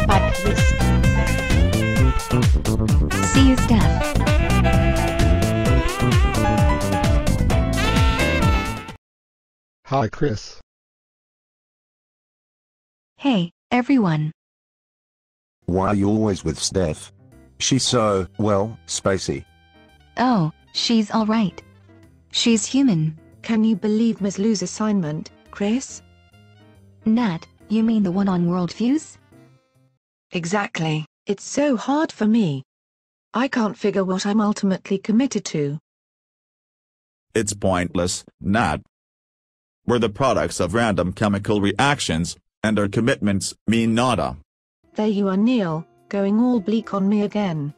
Bye, Chris. See you, Steph. Hi, Chris. Hey, everyone. Why are you always with Steph? She's so, well, spacey. Oh, she's alright. She's human. Can you believe Ms. Lou's assignment, Chris? Nat, you mean the one on worldviews? Exactly. It's so hard for me. I can't figure what I'm ultimately committed to. It's pointless, Nat. We're the products of random chemical reactions, and our commitments mean nada. There you are, Neil, going all bleak on me again.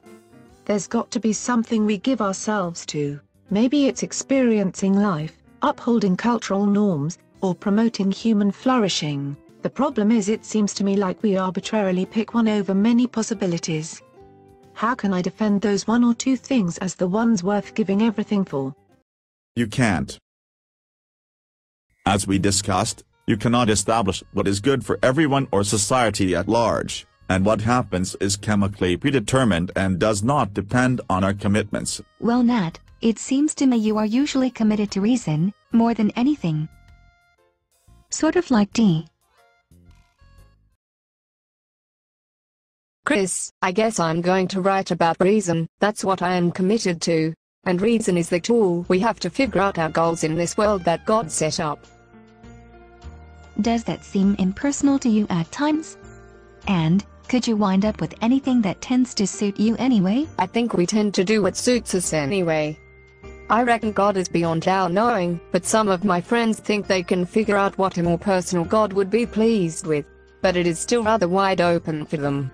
There's got to be something we give ourselves to. Maybe it's experiencing life, upholding cultural norms, or promoting human flourishing. The problem is it seems to me like we arbitrarily pick one over many possibilities. How can I defend those one or two things as the ones worth giving everything for? You can't. As we discussed, you cannot establish what is good for everyone or society at large, and what happens is chemically predetermined and does not depend on our commitments. Well, Nat, it seems to me you are usually committed to reason, more than anything. Sort of like Dee. Chris, I guess I'm going to write about reason. That's what I am committed to. And reason is the tool we have to figure out our goals in this world that God set up. Does that seem impersonal to you at times? And, could you wind up with anything that tends to suit you anyway? I think we tend to do what suits us anyway. I reckon God is beyond our knowing, but some of my friends think they can figure out what a more personal God would be pleased with. But it is still rather wide open for them.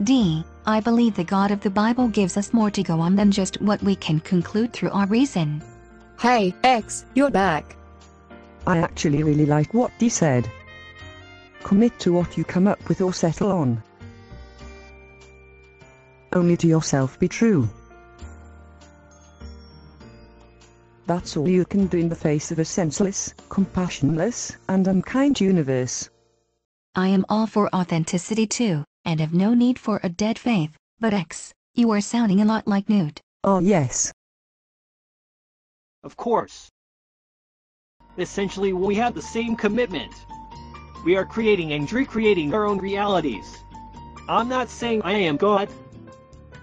Dee, I believe the God of the Bible gives us more to go on than just what we can conclude through our reason. Hey, X, you're back. I actually really like what Dee said. Commit to what you come up with or settle on. Only to yourself be true. That's all you can do in the face of a senseless, compassionless, and unkind universe. I am all for authenticity too, and have no need for a dead faith, but X, you are sounding a lot like Newt. Oh yes. Of course. Essentially, we have the same commitment. We are creating and recreating our own realities. I'm not saying I am God.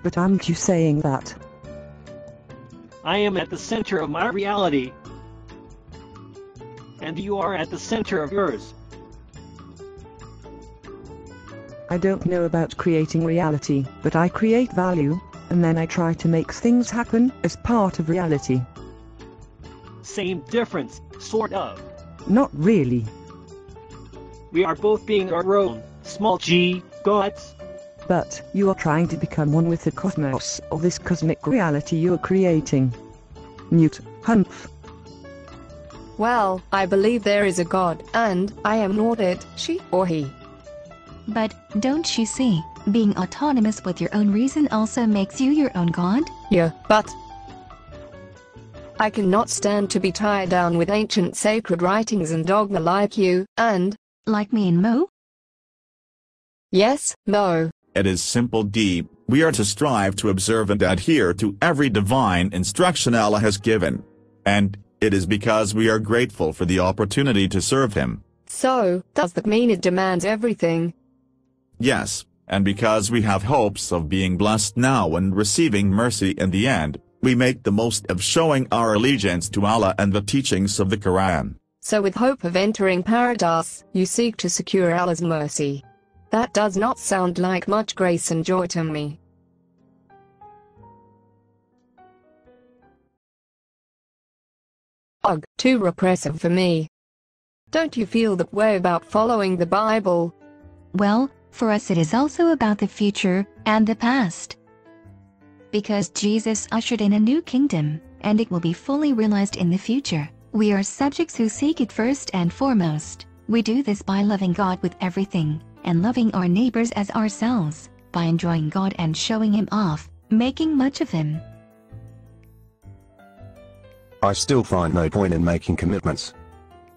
But aren't you saying that? I am at the center of my reality. And you are at the center of yours. I don't know about creating reality, but I create value, and then I try to make things happen as part of reality. Same difference, sort of. Not really. We are both being our own, small g, gods. But you are trying to become one with the cosmos, or this cosmic reality you're creating. Newt, Humph. Well, I believe there is a God, and I am not it, she or he. But, don't you see, being autonomous with your own reason also makes you your own God? Yeah, but I cannot stand to be tied down with ancient sacred writings and dogma like you, and like me and Mo? Yes, Mo. It is simple, Dee. We are to strive to observe and adhere to every divine instruction Allah has given. And it is because we are grateful for the opportunity to serve Him. So, does that mean it demands everything? Yes, and because we have hopes of being blessed now and receiving mercy in the end, we make the most of showing our allegiance to Allah and the teachings of the Quran. So with hope of entering paradise, you seek to secure Allah's mercy. That does not sound like much grace and joy to me. Ugh, too repressive for me. Don't you feel that way about following the Bible? Well, for us it is also about the future and the past. Because Jesus ushered in a new kingdom, and it will be fully realized in the future. We are subjects who seek it first and foremost. We do this by loving God with everything, and loving our neighbors as ourselves, by enjoying God and showing Him off, making much of him. I still find no point in making commitments.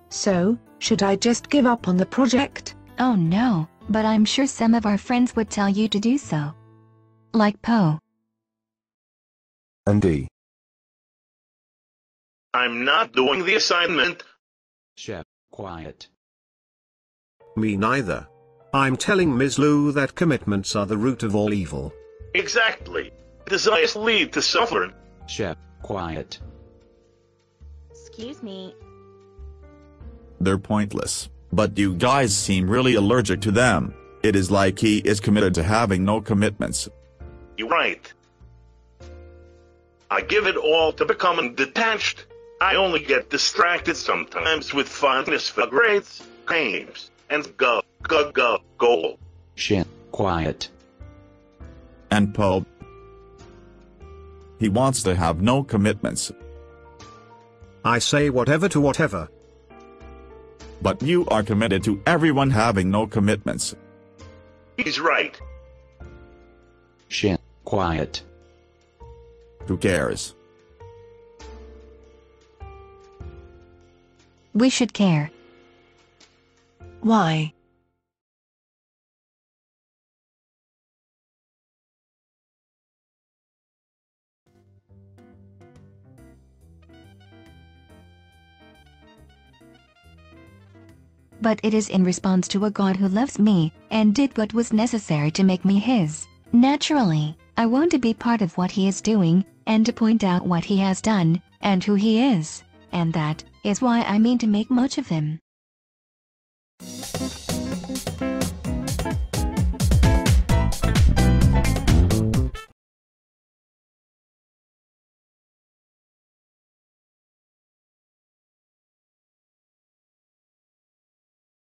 So, should I just give up on the project? Oh no, but I'm sure some of our friends would tell you to do so. Like Poe. And D. I'm not doing the assignment. Shep, quiet. Me neither. I'm telling Ms. Lou that commitments are the root of all evil. Exactly. Desires lead to suffering. Shep, quiet. Excuse me. They're pointless. But you guys seem really allergic to them. It is like he is committed to having no commitments. You're right. I give it all to becoming detached. I only get distracted sometimes with fondness for grades, games, and goal. Shit, quiet. And Poe. He wants to have no commitments. I say whatever to whatever. But you are committed to everyone having no commitments. He's right. Shit, quiet. Who cares? We should care. Why? But it is in response to a God who loves me, and did what was necessary to make me his. Naturally, I want to be part of what he is doing, and to point out what he has done, and who he is. And that is why I mean to make much of him.